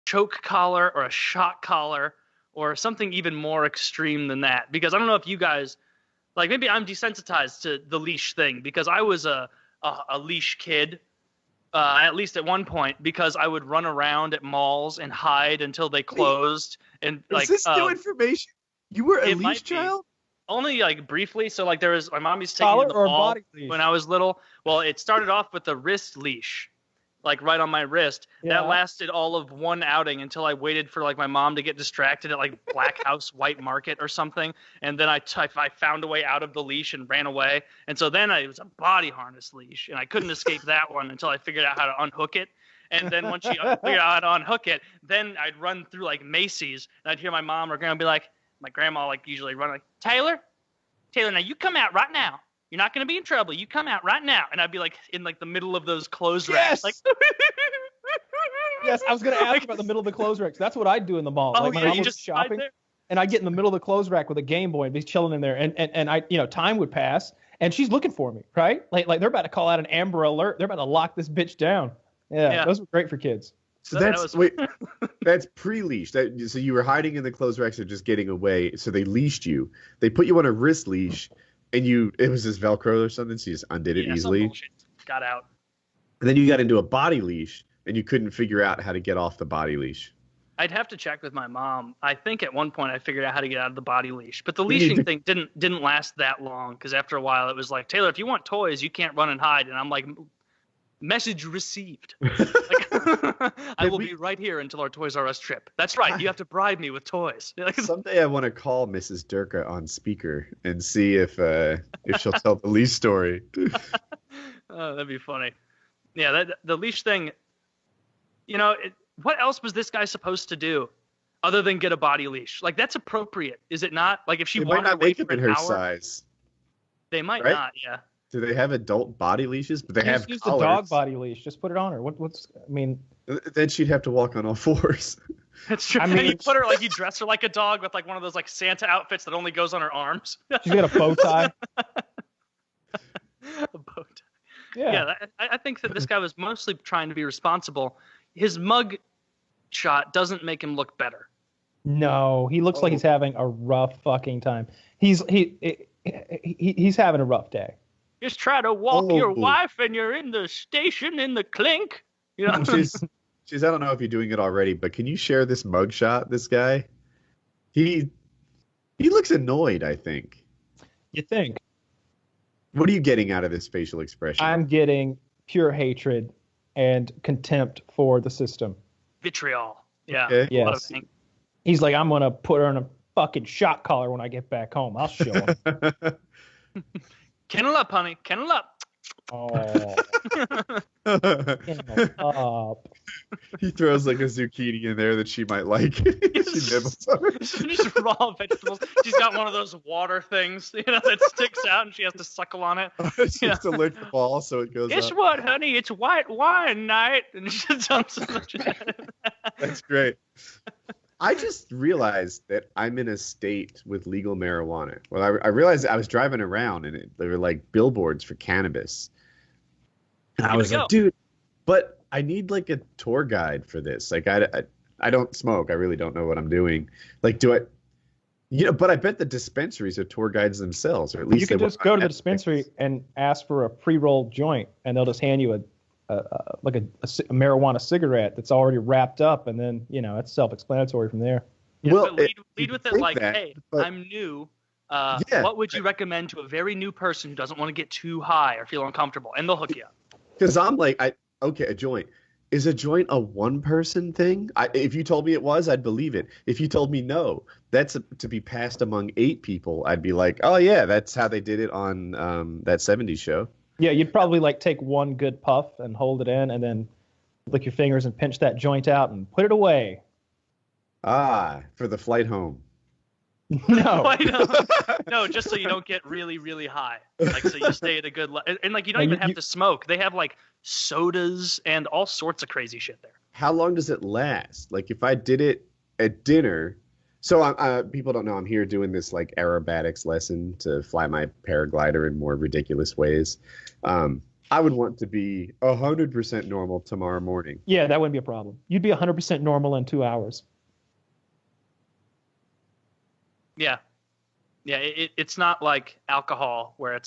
choke collar or a shock collar or something even more extreme than that. Because I don't know if you guys, like, maybe I'm desensitized to the leash thing because I was a leash kid, at least at one point, because I would run around at malls and hide until they closed. And Is this new information? You were a leash child? Only like briefly. So like my mom used to take me to the mall when I was little. Well, it started off with a wrist leash, like right on my wrist. Yeah. That lasted all of one outing until I waited for like my mom to get distracted at like Black House White Market or something. And then I found a way out of the leash and ran away. And so then it was a body harness leash, and I couldn't escape that one until I figured out how to unhook it. And then once she figured out how to unhook it, then I'd run through like Macy's, and I'd hear my mom or grandma be like, my grandma like usually run like, Taylor, now you come out right now. You're not going to be in trouble. You come out right now. And I'd be like in like the middle of those clothes racks. Like, yes, I was going to ask about the middle of the clothes racks. That's what I'd do in the mall. Oh, like, yeah, my mom you was just shopping, and I'd get in the middle of the clothes rack with a Game Boy and be chilling in there. And I, time would pass, and she's looking for me, right? Like they're about to call out an Amber Alert. They're about to lock this bitch down. Yeah. Those were great for kids. So that's pre-leash. So you were hiding in the clothes racks or just getting away. So they leashed you. They put you on a wrist leash, and it was this Velcro or something. So you just undid it easily. Some bullshit. Got out. And then you got into a body leash, and you couldn't figure out how to get off the body leash. I'd have to check with my mom. I think at one point I figured out how to get out of the body leash, but the leashing thing didn't last that long because after a while it was like, Taylor, if you want toys, you can't run and hide. And I'm like, message received. I will be right here until our Toys R Us trip. That's right. You have to bribe me with toys. Someday I want to call Mrs. Durka on speaker and see if she'll tell the leash story. Oh, that'd be funny. Yeah, the leash thing. What else was this guy supposed to do other than get a body leash? Like, that's appropriate, is it not? Like, if she might not make him in her hour, size. They might not. Yeah. Do they have adult body leashes? But they have use the dog body leash. Just put it on her. Then she'd have to walk on all fours. That's true. I mean, you put her you dress her like a dog with like one of those like Santa outfits that only goes on her arms. She's got a bow tie. A bow tie. Yeah. I think that this guy was mostly trying to be responsible. His mug shot doesn't make him look better. No, he looks like he's having a rough fucking time. He's having a rough day. Just try to walk your wife and you're in the station in the clink. She's I don't know if you're doing it already, but can you share this mugshot? This guy, he looks annoyed. I think. You think? What are you getting out of this facial expression? I'm getting pure hatred and contempt for the system. Vitriol. Yeah. Okay. Yes. He's like, I'm gonna put her in a fucking shock collar when I get back home. I'll show him. Kennel up, honey. Kennel up. Oh. Kennel up. He throws like a zucchini in there that she might like. She nibbles on it. Just raw vegetables. She's got one of those water things, that sticks out, and she has to suckle on it. She has to lick the ball so it goes Guess up. what, honey? It's white wine night. And she dumps a bunch of that. That's great. I just realized that I'm in a state with legal marijuana. Well, I realized I was driving around and there were like billboards for cannabis. And I was like, dude, but I need like a tour guide for this. Like I don't smoke. I really don't know what I'm doing. Like, but I bet the dispensaries are tour guides themselves, or at least you can just go to the dispensary and ask for a pre-rolled joint, and they'll just hand you a marijuana cigarette that's already wrapped up, and then it's self-explanatory from there. Yeah, well, lead with it like, hey, I'm new. What would you recommend to a very new person who doesn't want to get too high or feel uncomfortable? And they'll hook you up. Because I'm like, a joint. Is a joint a one-person thing? If you told me it was, I'd believe it. If you told me no, that's to be passed among 8 people, I'd be like, oh yeah, that's how they did it on that 70s show. Yeah, you'd probably like take one good puff and hold it in, and then lick your fingers and pinch that joint out and put it away. Ah, for the flight home. No. No, just so you don't get really, really high. Like, so you stay at a good level. And like, you don't even have to smoke. They have like sodas and all sorts of crazy shit there. How long does it last? Like, if I did it at dinner. So people don't know I'm here doing this like aerobatics lesson to fly my paraglider in more ridiculous ways. I would want to be 100% normal tomorrow morning. Yeah, that wouldn't be a problem. You'd be 100% normal in 2 hours. Yeah. Yeah, it's not like alcohol where it's